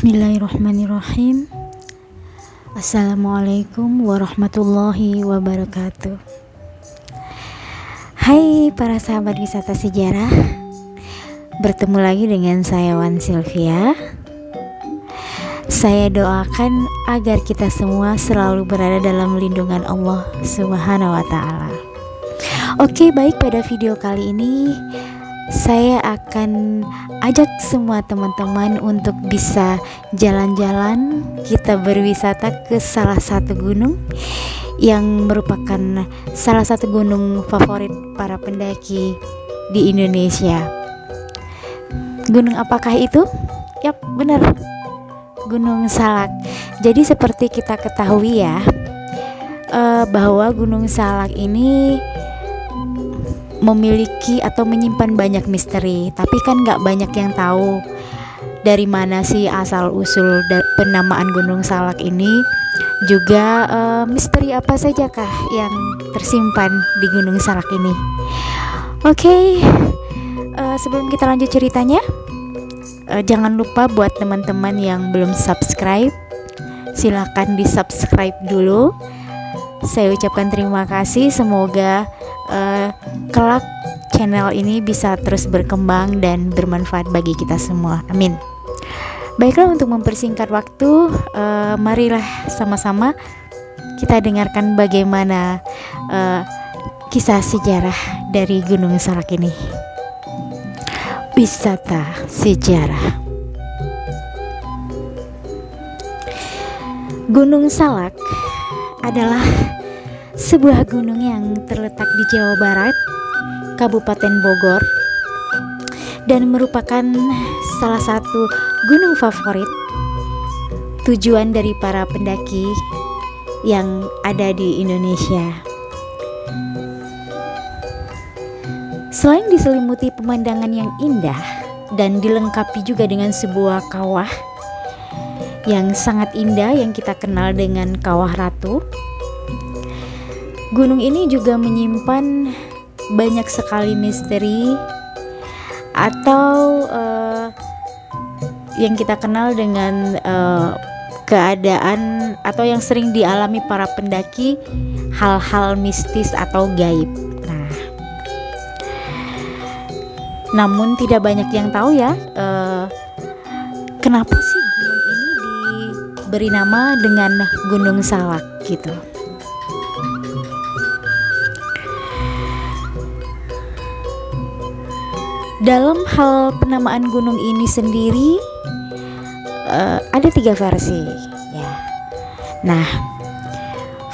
Bismillahirrahmanirrahim. Assalamualaikum warahmatullahi wabarakatuh. Hai para sahabat wisata sejarah, bertemu lagi dengan saya Wan Sylvia. Saya doakan agar kita semua selalu berada dalam lindungan Allah Subhanahu wa Ta'ala. Oke, baik, pada video kali ini saya akan ajak semua teman-teman untuk bisa jalan-jalan, kita berwisata ke salah satu gunung yang merupakan salah satu gunung favorit para pendaki di Indonesia. Gunung apakah itu? Yap, benar, Gunung Salak. Jadi seperti kita ketahui ya, bahwa Gunung Salak ini memiliki atau menyimpan banyak misteri, tapi kan gak banyak yang tahu dari mana sih asal usul penamaan Gunung Salak ini. Juga misteri apa saja kah yang tersimpan di Gunung Salak ini. Oke, sebelum kita lanjut ceritanya, jangan lupa buat teman-teman yang belum subscribe, silakan di subscribe dulu. Saya ucapkan terima kasih, semoga kelak channel ini bisa terus berkembang dan bermanfaat bagi kita semua. Amin. Baiklah, untuk mempersingkat waktu, marilah sama-sama kita dengarkan bagaimana kisah sejarah dari Gunung Salak ini. Wisata sejarah. Gunung Salak adalah sebuah gunung yang terletak di Jawa Barat, Kabupaten Bogor, dan merupakan salah satu gunung favorit tujuan dari para pendaki yang ada di Indonesia. Selain diselimuti pemandangan yang indah dan dilengkapi juga dengan sebuah kawah yang sangat indah yang kita kenal dengan Kawah Ratu, gunung ini juga menyimpan banyak sekali misteri atau yang kita kenal dengan keadaan atau yang sering dialami para pendaki, hal-hal mistis atau gaib. Nah, namun tidak banyak yang tahu ya, kenapa sih gunung ini diberi nama dengan Gunung Salak gitu. Dalam hal penamaan gunung ini sendiri ada 3 versi ya. Nah,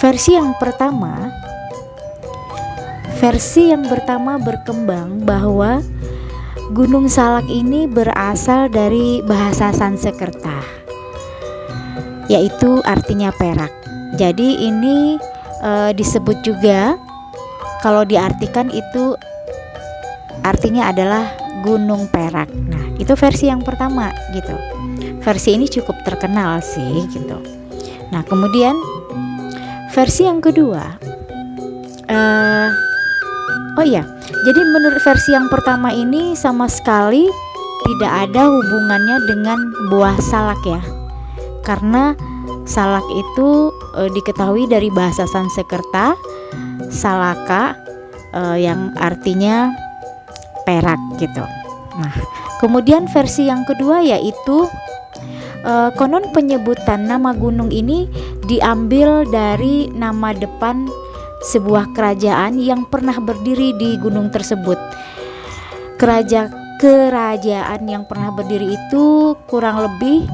versi yang pertama berkembang bahwa Gunung Salak ini berasal dari bahasa Sanskerta, yaitu artinya perak. Jadi ini disebut juga, kalau diartikan itu artinya adalah Gunung Perak. Nah, itu versi yang pertama gitu. Versi ini cukup terkenal sih gitu. Nah, kemudian versi yang kedua, jadi menurut versi yang pertama ini sama sekali tidak ada hubungannya dengan buah salak ya. Karena salak itu diketahui dari bahasa Sanskerta, salaka, yang artinya perak gitu. Nah, kemudian versi yang kedua yaitu konon penyebutan nama gunung ini diambil dari nama depan sebuah kerajaan yang pernah berdiri di gunung tersebut. Kerajaan yang pernah berdiri itu kurang lebih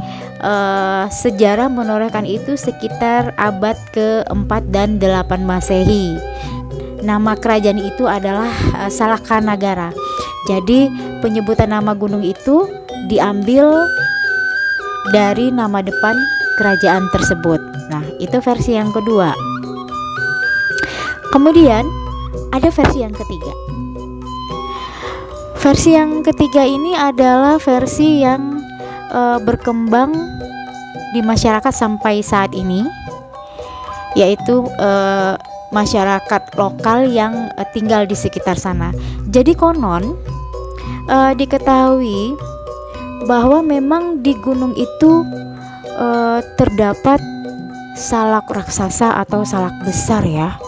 sejarah menorehkan itu sekitar abad ke-4 dan 8 Masehi. Nama kerajaan itu adalah Salakanagara. Jadi penyebutan nama gunung itu diambil dari nama depan kerajaan tersebut. Nah, itu versi yang kedua. Kemudian ada versi yang ketiga. Versi yang ketiga ini adalah versi yang berkembang di masyarakat sampai saat ini, yaitu masyarakat lokal yang tinggal di sekitar sana. Jadi konon diketahui bahwa memang di gunung itu terdapat salak raksasa atau salak besar ya.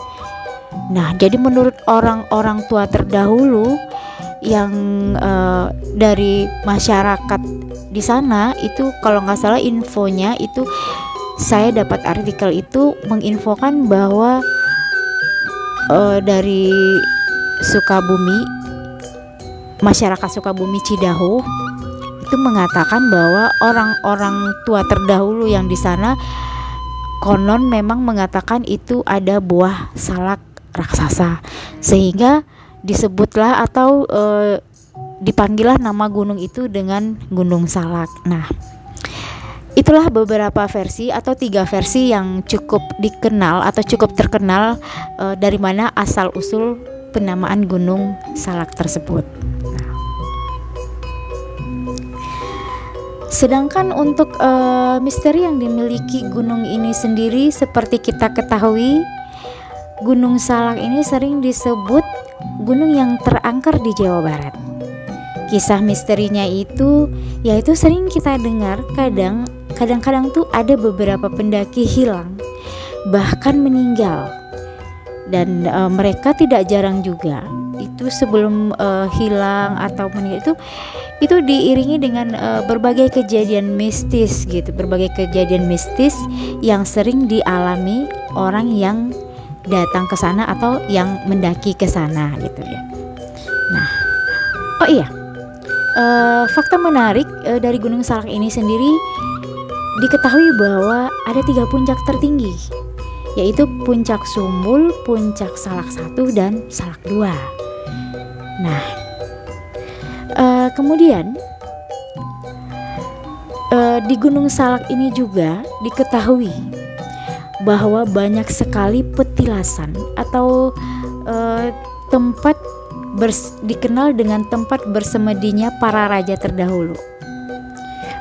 Nah, jadi menurut orang-orang tua terdahulu yang dari masyarakat di sana itu, kalau nggak salah infonya itu, saya dapat artikel itu menginfokan bahwa dari Sukabumi, masyarakat Sukabumi Cidahu itu mengatakan bahwa orang-orang tua terdahulu yang di sana konon memang mengatakan itu ada buah salak raksasa, sehingga disebutlah atau dipanggillah nama gunung itu dengan Gunung Salak. Nah, itulah beberapa versi atau 3 versi yang cukup dikenal atau cukup terkenal dari mana asal usul penamaan Gunung Salak tersebut. Sedangkan untuk misteri yang dimiliki gunung ini sendiri, seperti kita ketahui, Gunung Salak ini sering disebut gunung yang terangker di Jawa Barat. Kisah misterinya itu yaitu sering kita dengar, kadang-kadang tuh ada beberapa pendaki hilang, bahkan meninggal. Dan mereka tidak jarang juga itu sebelum hilang atau meninggal itu diiringi dengan berbagai kejadian mistis gitu, berbagai kejadian mistis yang sering dialami orang yang datang ke sana atau yang mendaki ke sana gitu ya. Nah, oh iya, fakta menarik dari Gunung Salak ini sendiri, diketahui bahwa ada 3 puncak tertinggi, yaitu Puncak Sumbul, Puncak Salak 1, dan Salak 2. Nah, kemudian di Gunung Salak ini juga diketahui bahwa banyak sekali petilasan atau tempat dikenal dengan tempat bersemedinya para raja terdahulu.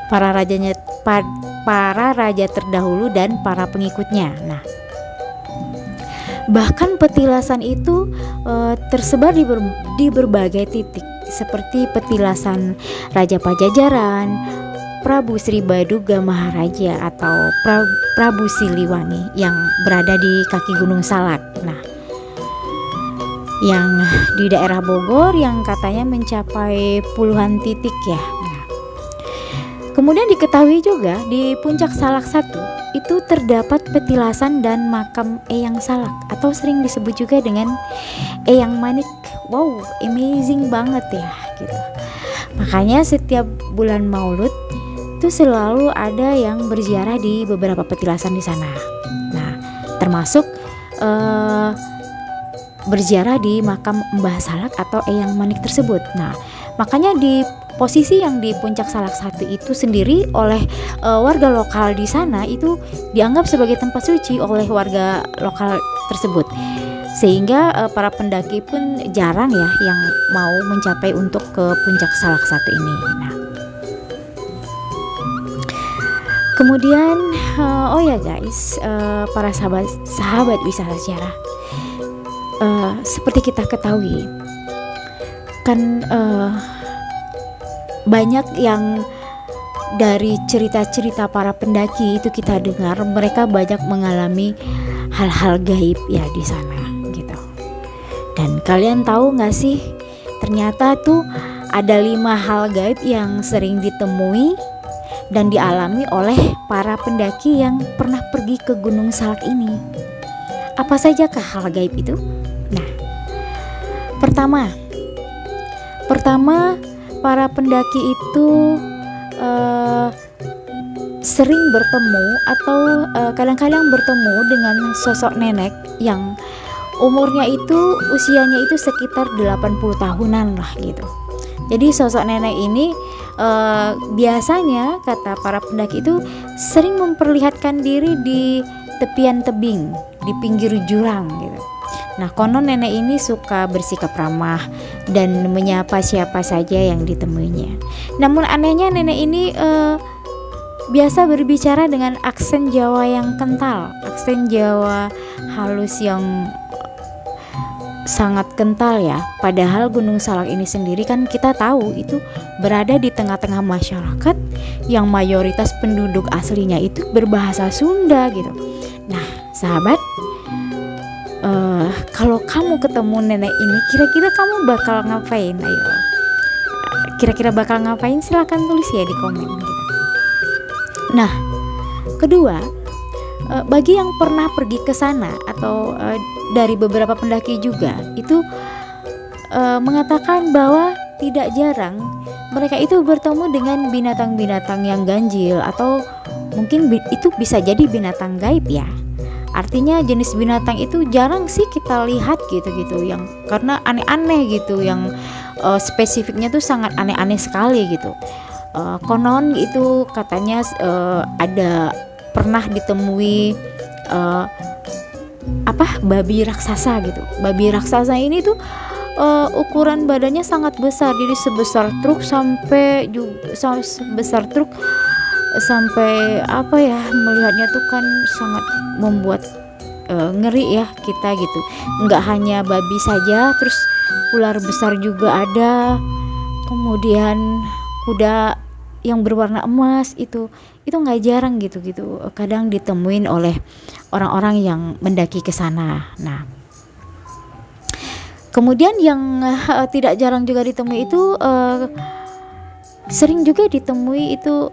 Para raja terdahulu dan para pengikutnya. Nah, bahkan petilasan itu tersebar di berbagai titik, seperti petilasan Raja Pajajaran, Prabu Sri Baduga Maharaja atau Prabu Siliwangi yang berada di kaki Gunung Salak. Nah, yang di daerah Bogor yang katanya mencapai puluhan titik ya. Nah, kemudian diketahui juga di Puncak Salak 1 itu terdapat petilasan dan makam Eyang Salak atau sering disebut juga dengan Eyang Manik. Wow, amazing banget ya gitu. Makanya setiap bulan Maulud itu selalu ada yang berziarah di beberapa petilasan di sana. Nah, termasuk berziarah di makam Mbah Salak atau Eyang Manik tersebut. Nah, makanya di posisi yang di Puncak Salak 1 itu sendiri oleh warga lokal di sana itu dianggap sebagai tempat suci oleh warga lokal tersebut. Sehingga para pendaki pun jarang ya yang mau mencapai untuk ke Puncak Salak 1 ini. Nah, kemudian oh ya guys, para sahabat wisata sejarah, seperti kita ketahui kan banyak yang dari cerita-cerita para pendaki itu kita dengar mereka banyak mengalami hal-hal gaib ya di sana gitu. Dan kalian tahu nggak sih, ternyata tuh ada 5 hal gaib yang sering ditemui dan dialami oleh para pendaki yang pernah pergi ke Gunung Salak ini. Apa sajakah hal gaib itu? Nah, pertama para pendaki itu sering bertemu atau kadang-kadang bertemu dengan sosok nenek yang umurnya itu usianya itu sekitar 80 tahunan lah gitu. Jadi sosok nenek ini biasanya kata para pendaki itu sering memperlihatkan diri di tepian tebing, di pinggir jurang gitu. Nah, konon nenek ini suka bersikap ramah dan menyapa siapa saja yang ditemuinya. Namun anehnya nenek ini biasa berbicara dengan aksen Jawa yang kental, aksen Jawa halus yang sangat kental ya. Padahal Gunung Salak ini sendiri kan kita tahu itu berada di tengah-tengah masyarakat yang mayoritas penduduk aslinya itu berbahasa Sunda gitu. Nah, sahabat, kalau kamu ketemu nenek ini, kira-kira kamu bakal ngapain? Ayo, kira-kira bakal ngapain? Silahkan tulis ya di komen gitu. Nah, kedua, bagi yang pernah pergi ke sana atau dari beberapa pendaki juga itu mengatakan bahwa tidak jarang mereka itu bertemu dengan binatang-binatang yang ganjil atau mungkin itu bisa jadi binatang gaib ya. Artinya jenis binatang itu jarang sih kita lihat gitu yang karena aneh-aneh gitu, yang spesifiknya tuh sangat aneh-aneh sekali gitu. Konon itu katanya ada pernah ditemui babi raksasa gitu. Babi raksasa ini tuh ukuran badannya sangat besar, jadi sebesar truk sampai sebesar truk sampai melihatnya tuh kan sangat membuat ngeri ya kita gitu. Nggak hanya babi saja, terus ular besar juga ada, kemudian kuda yang berwarna emas itu nggak jarang gitu kadang ditemuin oleh orang-orang yang mendaki ke sana. Nah, kemudian yang tidak jarang juga ditemui itu sering juga ditemui itu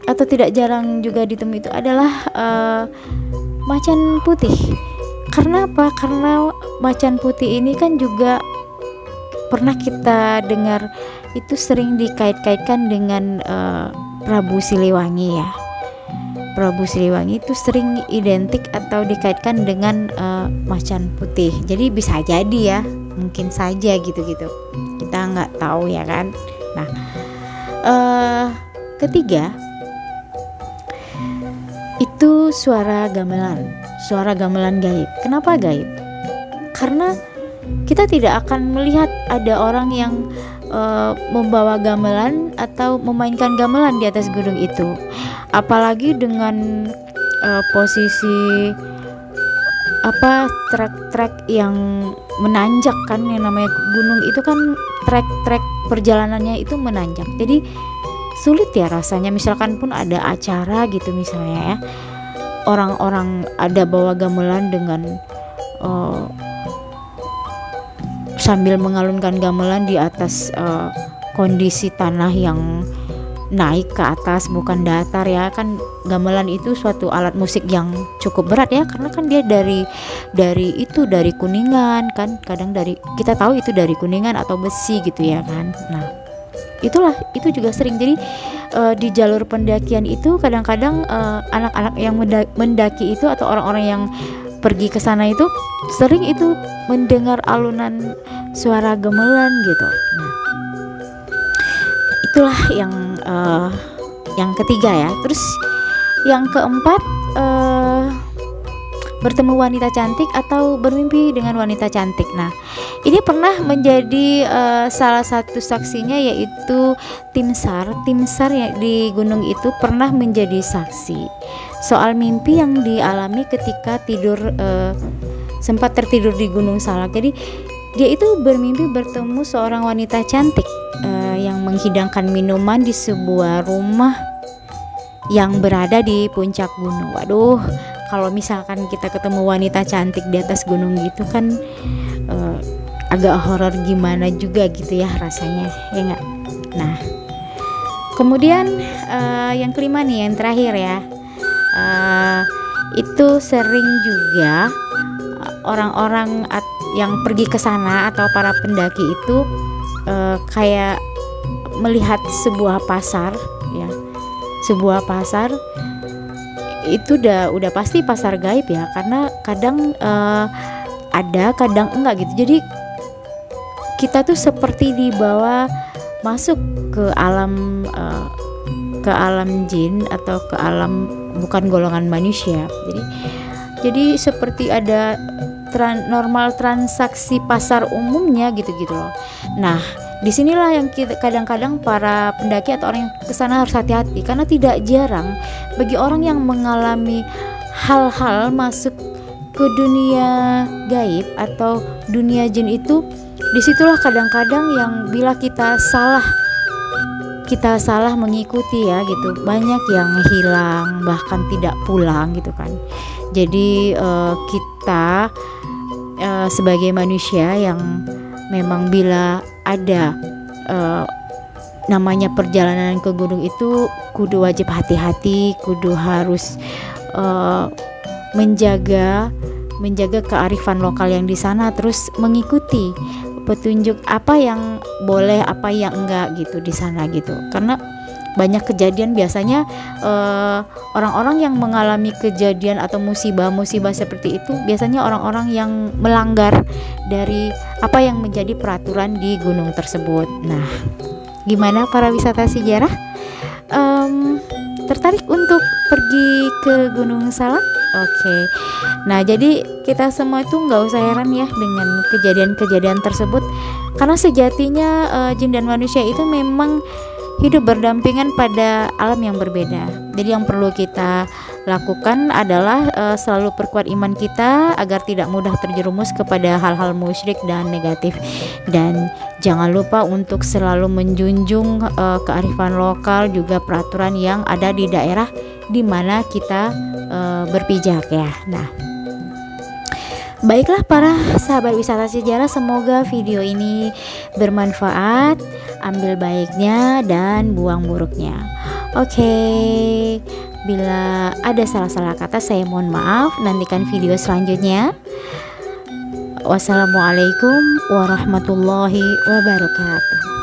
atau tidak jarang juga ditemui itu adalah macan putih. Karena apa? Karena macan putih ini kan juga pernah kita dengar itu sering dikait-kaitkan dengan Prabu Siliwangi ya. Prabu Siliwangi itu sering identik atau dikaitkan dengan macan putih. Jadi bisa jadi ya, mungkin saja gitu. Kita nggak tahu ya kan. Nah, ketiga itu suara gamelan gaib. Kenapa gaib? Karena kita tidak akan melihat ada orang yang membawa gamelan atau memainkan gamelan di atas gunung itu, apalagi dengan posisi trek yang menanjak kan, yang namanya gunung itu kan trek perjalanannya itu menanjak, jadi sulit ya rasanya. Misalkan pun ada acara gitu misalnya ya, orang-orang ada bawa gamelan dengan sambil mengalunkan gamelan di atas kondisi tanah yang naik ke atas bukan datar ya kan. Gamelan itu suatu alat musik yang cukup berat ya, karena kan dia dari kuningan kan, kadang kita tahu itu dari kuningan atau besi gitu ya kan. Nah, itu juga sering jadi di jalur pendakian itu kadang-kadang anak-anak yang mendaki itu atau orang-orang yang pergi ke sana itu sering itu mendengar alunan suara gamelan gitu. Nah, itulah yang ketiga ya. Terus yang keempat, bertemu wanita cantik atau bermimpi dengan wanita cantik. Nah, ini pernah menjadi salah satu saksinya yaitu Tim SAR ya di gunung itu pernah menjadi saksi soal mimpi yang dialami ketika sempat tertidur di Gunung Salak. Jadi dia itu bermimpi bertemu seorang wanita cantik yang menghidangkan minuman di sebuah rumah yang berada di puncak gunung. Waduh, kalau misalkan kita ketemu wanita cantik di atas gunung gitu kan agak horor gimana juga gitu ya rasanya, ya nggak? Nah, kemudian yang kelima nih, yang terakhir ya, itu sering juga orang-orang yang pergi ke sana atau para pendaki itu kayak melihat sebuah pasar ya, sebuah pasar itu udah pasti pasar gaib ya, karena kadang ada kadang enggak gitu. Jadi kita tuh seperti dibawa masuk ke alam jin atau ke alam bukan golongan manusia. Jadi seperti ada normal transaksi pasar umumnya gitu loh. Nah, disinilah yang kadang-kadang para pendaki atau orang yang kesana harus hati-hati, karena tidak jarang bagi orang yang mengalami hal-hal masuk ke dunia gaib atau dunia jin itu, disitulah kadang-kadang yang bila kita salah mengikuti ya gitu, banyak yang hilang bahkan tidak pulang gitu kan. Jadi kita sebagai manusia yang memang bila ada namanya perjalanan ke gunung itu kudu wajib hati-hati, kudu harus menjaga kearifan lokal yang di sana, terus mengikuti petunjuk apa yang boleh, apa yang enggak gitu di sana gitu. Karena banyak kejadian biasanya orang-orang yang mengalami kejadian atau musibah seperti itu biasanya orang-orang yang melanggar dari apa yang menjadi peraturan di gunung tersebut. Nah, gimana para wisata sejarah? Tertarik untuk pergi ke Gunung Salak? Oke. Nah, jadi kita semua itu nggak usah heran ya dengan kejadian-kejadian tersebut, karena sejatinya jin dan manusia itu memang hidup berdampingan pada alam yang berbeda. Jadi yang perlu kita lakukan adalah selalu perkuat iman kita agar tidak mudah terjerumus kepada hal-hal musyrik dan negatif. Dan jangan lupa untuk selalu menjunjung kearifan lokal, juga peraturan yang ada di daerah di mana kita berpijak ya. Nah, baiklah para sahabat wisata sejarah, semoga video ini bermanfaat, ambil baiknya dan buang buruknya. Oke, bila ada salah-salah kata saya mohon maaf, nantikan video selanjutnya. Wassalamualaikum warahmatullahi wabarakatuh.